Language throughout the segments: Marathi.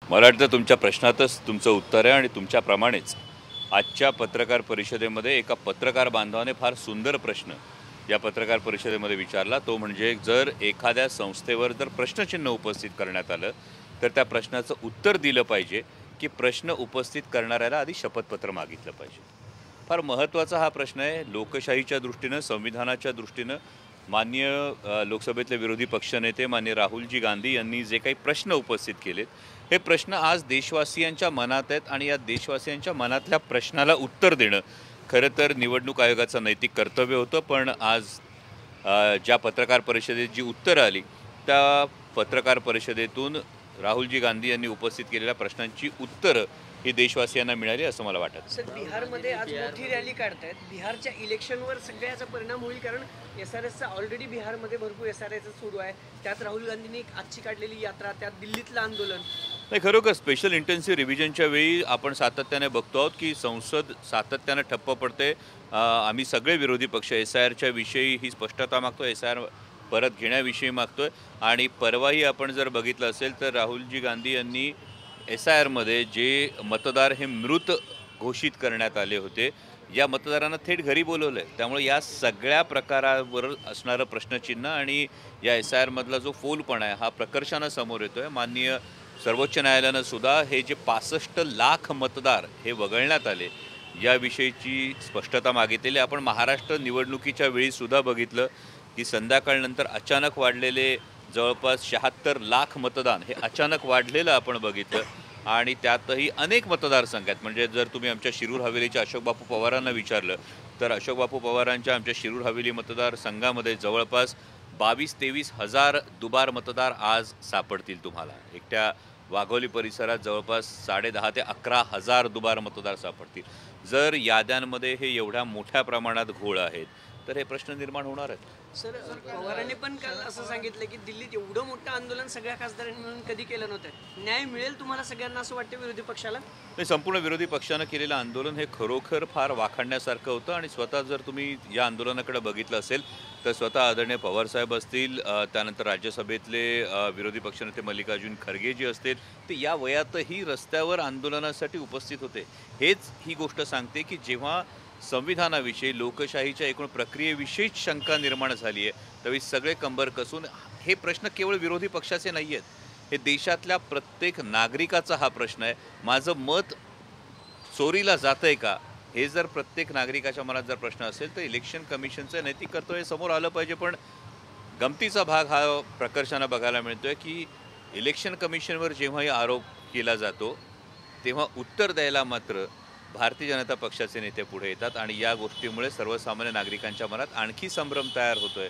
मला वाटतं तुमच्या प्रश्नातच तुमचं उत्तर आहे आणि तुमच्याप्रमाणेच आजच्या पत्रकार परिषदेमध्ये एका पत्रकार बांधवाने फार सुंदर प्रश्न या पत्रकार परिषदेमध्ये विचारला। तो म्हणजे जर एखाद्या संस्थेवर जर प्रश्नचिन्ह उपस्थित करण्यात आलं तर त्या प्रश्नाचं उत्तर दिलं पाहिजे की प्रश्न उपस्थित करणाऱ्याला आधी शपथपत्र मागितलं पाहिजे। फार महत्त्वाचा हा प्रश्न आहे लोकशाहीच्या दृष्टीनं, संविधानाच्या दृष्टीनं। माननीय लोकसभेतले विरोधी पक्षनेते माननीय राहुलजी गांधी यांनी जे काही प्रश्न उपस्थित केलेत हे प्रश्न आज देशवासियांच्या मनात आहेत आणि या देशवासियांच्या मनातल्या प्रश्नाला उत्तर देणं खरं तर निवडणूक आयोगाचं नैतिक कर्तव्य होतं। पण आज ज्या पत्रकार परिषदेत जी उत्तरं आली त्या पत्रकार परिषदेतून राहुलजी गांधी यांनी उपस्थित केलेल्या प्रश्नांची उत्तरं ही देशवासियांना मिळाली असं मला वाटतं। सर, बिहारमध्ये आज मोठी रॅली काढतायत। बिहारच्या इलेक्शनवर सगळ्याचा परिणाम होईल, कारण SRSचा ऑलरेडी बिहारमध्ये भरपूर SRSचं सुरू आहे। त्यात राहुल गांधींनी आजची काढलेली यात्रा, त्यात दिल्लीतलं आंदोलन। नाही, खरोखर स्पेशल इंटेन्सिव्ह रिव्हिजनच्या वेळी आपण सातत्याने बघतो आहोत की संसद सातत्याने ठप्प पडते। आम्ही सगळे विरोधी पक्ष SIRच्या विषयी ही स्पष्टता मागतो, SIR परत घेण्याविषयी मागतोय। आणि परवाही आपण जर बघितलं असेल तर राहुलजी गांधी यांनी SIRमध्ये जे मतदार हे मृत घोषित करण्यात आले होते या मतदारांना थेट घरी बोलवलं आहे। त्यामुळे या सगळ्या प्रकारावर असणारं प्रश्नचिन्ह आणि या SIRमधला जो फोलपणा आहे हा प्रकर्षानं समोर येतो आहे। माननीय सर्वोच्च न्यायालयानं सुद्धा हे जे 65 लाख मतदार हे वगळण्यात आले याविषयीची स्पष्टता मागितलेली। आपण महाराष्ट्र निवडणुकीच्या वेळीसुद्धा बघितलं की संध्याकाळनंतर अचानक वाढलेले जवळपास 76 लाख मतदान हे अचानक वाढलेलं आपण बघितलं। आणि त्यातही अनेक मतदारसंघात, म्हणजे जर तुम्ही आमच्या शिरूर हवेलीच्या अशोक बापू पवारांना विचारलं तर अशोक बापू पवारांच्या आमच्या शिरूर हवेली मतदारसंघामध्ये जवळपास 22-23 हजार दुबार मतदार आज सापडतील तुम्हाला। एकट्या वाघोली परिसरात जवळपास 10.5 ते 11 हजार दुबार मतदार सापडतील। जर याद्यांमध्ये हे एवढ्या मोठ्या प्रमाणात घोळ आहेत तर हे प्रश्न निर्माण होणार आहेत। सर, पवारांनी पण काल असं सांगितलं की दिल्लीत एवढं मोठं आंदोलन सगळ्या खासदारांनी मिळून कधी केलं नव्हतं। न्याय मिळेल तुम्हाला सगळ्यांना असं वाटतं विरोधी पक्षाला? नाही, संपूर्ण विरोधी पक्षानं केलेलं आंदोलन हे खरोखर फार वाखाणण्यासारखं होतं। आणि स्वतः जर तुम्ही या आंदोलनाकडे बघितलं असेल तर स्वतः आदरणीय पवारसाहेब असतील, त्यानंतर राज्यसभेतले विरोधी पक्षनेते मल्लिकार्जुन खरगे जे असतील ते या वयातही रस्त्यावर आंदोलनासाठी उपस्थित होते। हेच ही गोष्ट सांगते की जेव्हा संविधानाविषयी, लोकशाहीच्या एकूण प्रक्रियेविषयीच शंका निर्माण झाली आहे त्यावेळी सगळे कंबर कसून हे प्रश्न केवळ विरोधी पक्षाचे नाही आहेत, हे देशातल्या प्रत्येक नागरिकाचा हा प्रश्न आहे। माझं मत चोरीला जातंय का हे जर प्रत्येक नागरिकाच्या मनात जर प्रश्न असेल तर इलेक्शन कमिशनचं नैतिक कर्तव्य समोर आलं पाहिजे। पण गमतीचा भाग हा प्रकर्षानं बघायला मिळतोय की इलेक्शन कमिशनवर जेव्हाही आरोप केला जातो तेव्हा उत्तर द्यायला मात्र भारतीय जनता पक्षाचे नेते पुढे येतात। आणि या गोष्टीमुळे सर्वसामान्य नागरिकांच्या मनात आणखी संभ्रम तयार होतोय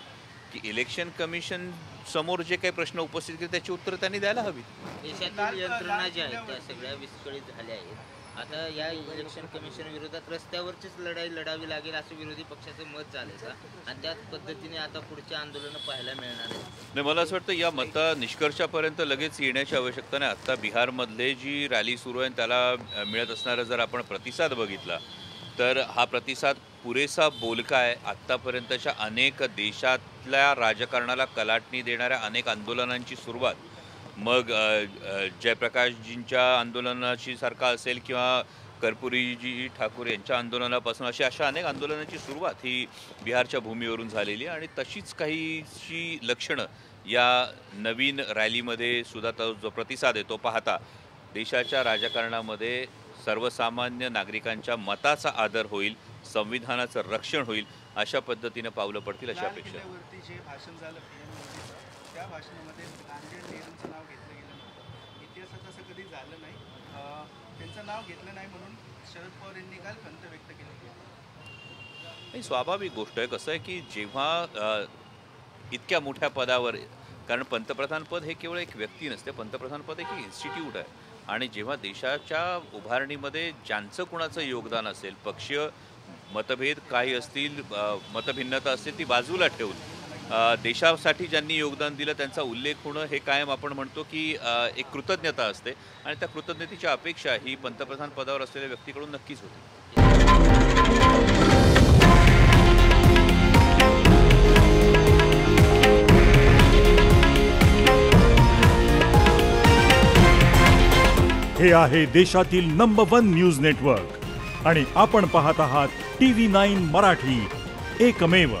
की इलेक्शन कमिशन समोर जे काही प्रश्न उपस्थित केले त्याची उत्तर त्यांनी द्यायला हवी। देशातील यंत्रणा ज्या आहेत त्या सगळ्या विस्कळीत झाल्या आहेत। आता या इलेक्शन कमिशन विरोधात रस्त्यावरचीच लढाई लढावी लागेल असं विरोधी पक्षाचं मत झालंय का? आणि त्याच पद्धतीने आता पुढची आंदोलनं पाहायला मिळणार आहेत? नाही, मला असं वाटतं या मता निष्कर्षापर्यंत लगेच येण्याची आवश्यकता नाही। आत्ता बिहारमधले जी रॅली सुरू आहे त्याला मिळत असणारा जर आपण प्रतिसाद बघितला तर हा प्रतिसाद पुरेसा बोलका आहे। आत्तापर्यंतच्या अनेक देशातल्या राजकारणाला कलाटणी देणाऱ्या अनेक आंदोलनांची सुरुवात, मग जयप्रकाशजींच्या आंदोलनाची सारखा असेल किंवा कर्पूरीजी ठाकूर यांच्या आंदोलनापासून अशा अनेक आंदोलनांची सुरुवात ही बिहारच्या भूमीवरून झालेली आहे। आणि तशीच काहीशी लक्षणं या नवीन रॅलीमध्ये सुद्धा जो प्रतिसाद आहे तो पाहता देशाच्या राजकारणामध्ये सर्वसामान्य नागरिकांच्या मताचा आदर होईल, संविधानाचं रक्षण होईल अशा पद्धतीने पावलं पडतील अशी अपेक्षा आहे। जे भाषण झालं त्या भाषणामध्ये नेहरूंचं नाव घेतलं गेलं नव्हतं। इतिहासात असं कधी झालं नाही। त्यांचं नाव घेतलं नाही म्हणून शरद पवार यांनी काल खंत व्यक्त केली। ही स्वाभाविक गोष्ट आहे। कसं आहे की जेव्हा इतक्या मोठ्या पदावर, कारण पंतप्रधान पद हे केवळ एक व्यक्ती नसते, पंतप्रधान पद एक इन्स्टिट्यूट आहे। आणि जेव्हा देशाच्या उभारणीमध्ये ज्यांचं कुणाचं योगदान असेल, पक्षीय मतभेद काही असतील, मतभिन्नता असतील ती बाजूला ठेवून देशासाठी ज्यांनी योगदान दिलं त्यांचा उल्लेख होणं हे कायम आपण म्हणतो की एक कृतज्ञता असते। आणि त्या कृतज्ञतेची अपेक्षा ही पंतप्रधान पदावर असलेल्या व्यक्तीकडून नक्कीच होती। हे आहे देशातील नंबर 1 न्यूज नेटवर्क आणि आपण पाहत आहात TV9 मराठी, एकमेव.